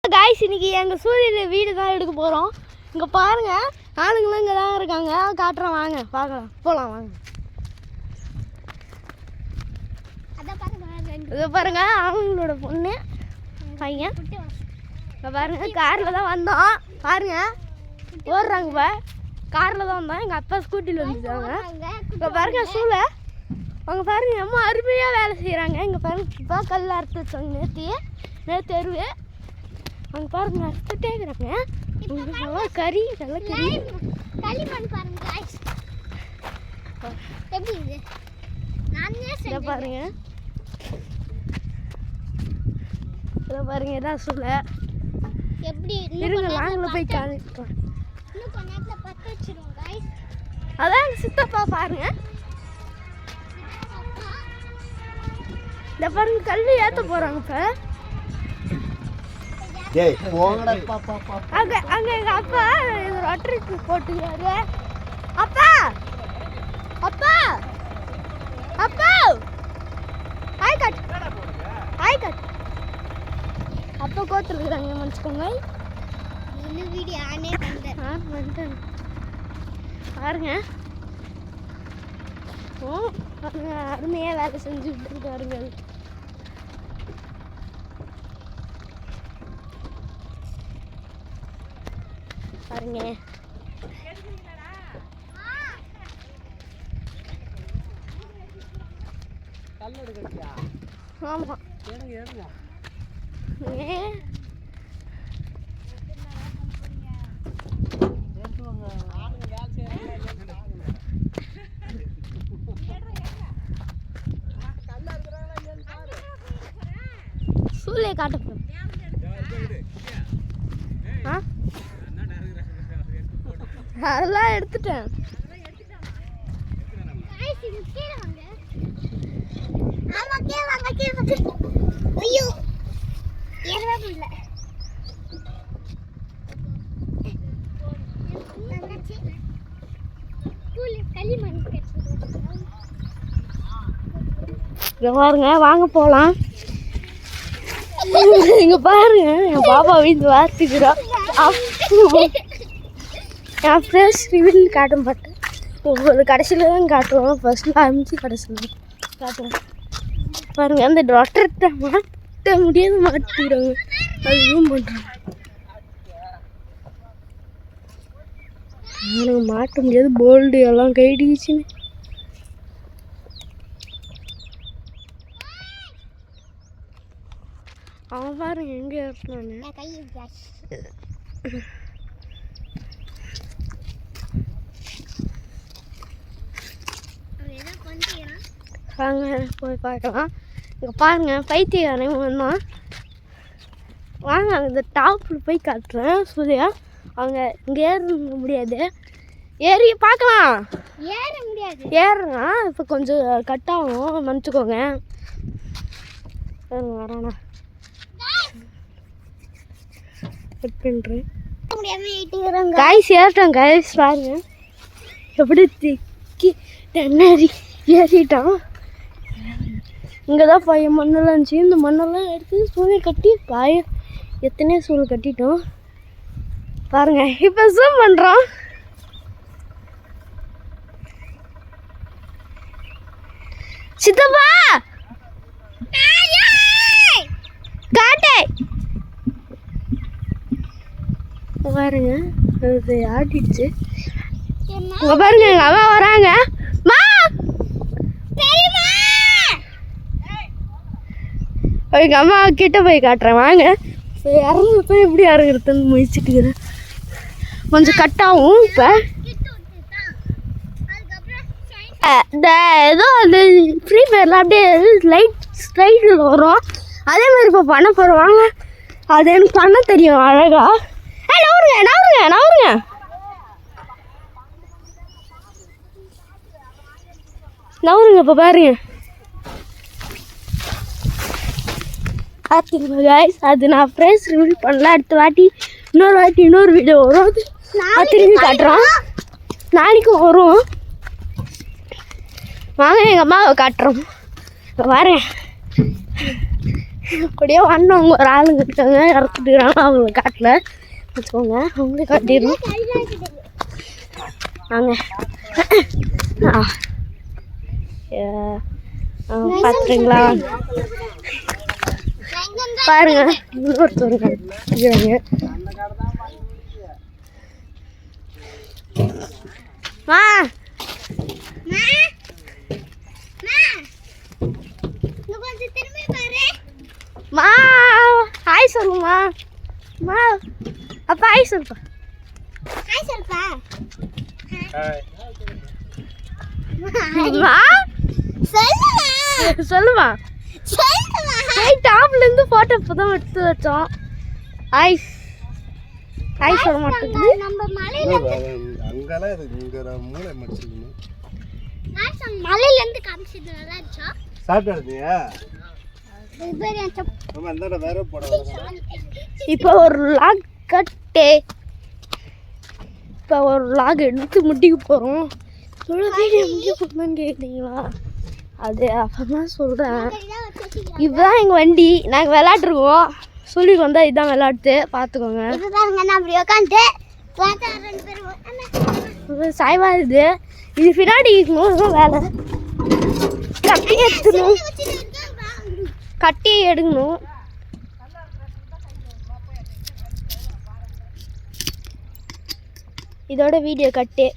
Guys இன்னைக்கு எங்கள் சூரியன் வீடு தான் எடுக்க போகிறோம். இங்கே பாருங்கள், ஆளுங்களும் இங்கே தான் இருக்காங்க. காட்டுறோம், வாங்க பார்க்கலாம், போகலாம் வாங்க. இதை பாருங்க, ஆளுங்களோட பொண்ணு பையன். இங்கே பாருங்க, காரில் தான் வந்தோம். பாருங்க ஓடுறாங்க, இப்போ காரில் தான் வந்தோம். எங்கள் அப்பா ஸ்கூட்டியில் வந்துட்டாங்க. இப்போ பாருங்க சூளை, அவங்க பாருங்க அம்மா அருமையாக வேலை செய்கிறாங்க. இங்கே பாருங்க, இப்போ கல் அறுத்து வச்சாங்க நேற்று எருவு. அங்கே பாருங்க அறுத்துட்டே இருக்கிறாங்க. நல்லா கறி, நல்லா கறி பாருங்க. இதை பாருங்க, இதான் சூளை. எப்படி இருங்க, நாங்களும் போய் காமிக்கிறோம். அதான் சித்தப்பா பாருங்க. இந்த பாருங்க கல்வி ஏற்ற போகிறாங்க. இப்போ அங்கே எங்கள் அப்பா ரொட்டரிக்கு போட்டுக்காரு. அப்பா அப்பா அப்பா ஆய் கட் ஆய் கட் அப்பா கோத்துருக்குறாங்க, மன்னிச்சுக்கோங்க. வீடியோ ஆனே வந்துட்டேன் பாருங்க. ஓ பாருங்க, அருமையாக வேலை செஞ்சுக்கிட்டு இருக்காருங்க. பாருங்க ஆமா சூளையை காட்ட அதெல்லாம் எடுத்துட்டேன். பாருங்க, வாங்க போலாம். இங்க பாருங்க, என் பாப்பா வீட்டு வார்த்துக்கிறோம். என் ஃப்ரெண்ட்ஸ் ரிவீல் காட்டும் பட்டு ஒவ்வொரு கடைசியில் தான் காட்டுவோம். ஃபர்ஸ்ட்டில் ஆரம்பிச்சு கடைசியில் காட்டுவோம். பாருங்கள், அந்த டாக்டர்கிட்ட மாட்ட முடியாது, மாட்டிடுறாங்க. அதுவும் பண்ணுறாங்க. எனக்கு மாட்ட முடியாது, போல்டு எல்லாம் கைடிச்சுன்னு. அவன் பாருங்க எங்கே இருந்தானு. வாங்க போய் பார்க்கலாம். இங்கே பாருங்கள், பைத்தியக்காரன் வந்தான். வாங்க அந்த டாப்பில் போய் காட்டுறேன். சூர்யா அவங்க இங்கே ஏற முடியாது, ஏறி பார்க்கலாம். ஏற முடியாது, ஏறுனா இப்போ கொஞ்சம் கட் ஆகும், மன்னிச்சுக்கோங்க. வரானா கட் பண்ணுறேன். காய்ஸ் ஏறிட்டோம். காய்ஸ் பாருங்க எப்படி திக்கி தென்னறி ஏறிட்டான். இங்கே தான் பையன் மண்ணெல்லாம் இருந்துச்சு. இந்த மண்ணெல்லாம் எடுத்து சூழல் கட்டி எத்தனையோ சூழல் கட்டிட்டோம். பாருங்க, இப்போ ஜூம் பண்ணுறோம். சித்தப்பா காட்டை பாருங்க, அது ஆட்டிடுச்சு. பாருங்க எங்கள் அம்மா வராங்க. எங்கள் அம்மா கிட்ட போய் காட்டுறேன், வாங்க. இறந்து போய் எப்படி இறங்குறதுன்னு முயற்சிட்டுக்கிறேன். கொஞ்சம் கட்டாகும். இப்போ இந்த ஏதோ அந்த ஃப்ரீ ஃபயரில் அப்படியே ஸ்லைடில் வரும், அதே மாதிரி இப்போ பண்ண போகிறோம். வாங்க, அது எனக்கு பண்ண தெரியும் அழகா. நவருங்க நவருங்க நவருங்க. நவருங்க இப்போ பாருங்க. பார்த்துங்க கைஸ், அது நான் ஃப்ரெண்ட்ஸ் ரிவீல் பண்ணல. அடுத்த வாட்டி இன்னொரு வீடியோ வரும், அது திரும்பி காட்டுறோம். நாளைக்கும் வரும். வாங்க எங்கள் அம்மாவை காட்டுறோம். வரேன். அப்படியே வந்தவங்க ஒரு ஆளுங்க இருக்காங்க இறத்துட்டுக்கிறாங்க அவங்க காட்டில் வச்சுக்கோங்க. அவங்களே காட்டிடணும் வாங்க. பார்த்துறீங்களா பாருங்க இன்னொருத்தவங்க இருக்கிறாங்க. மா மா ஹாய் சொல்லுமா. மா அப்பா ஹாய் சொல்லுப்பா. ஹாய் சொல்லுப்பா. மா சொல்லுமா. டாப்ல இருந்து போட்டோ இப்பதான் எடுத்து வச்சோம். ஹாய் ஹாய் சொல்ல மாட்டேங்குது. நம்ம மலையில அங்கலாம் இது இங்க மூளை மடிச்சிக்கணும். மலையில இருந்து காமிச்சது நல்லா இருந்துச்சா? சாப்பிட்டறியா? இப்போ ஒரு லாக் கட்டே. இப்போ ஒரு லாக் எடுத்து முட்டிக்கு போகிறோம். வீடியோ முடிஞ்சு போகணும்னு கேட்டீங்களா? அது அப்பதான் சொல்கிறேன். இதுதான் எங்கள் வண்டி. நாங்கள் விளாட்ருக்கோம். சொல்லிட்டு வந்தால் இதுதான் விளாட்டு பார்த்துக்கோங்க. சாய்வா இது பின்னாடி இருக்கணும் வேலை. கட்டி எடுத்துணும், கட்டி எடுக்கணும். இதோட வீடியோ கட்டு.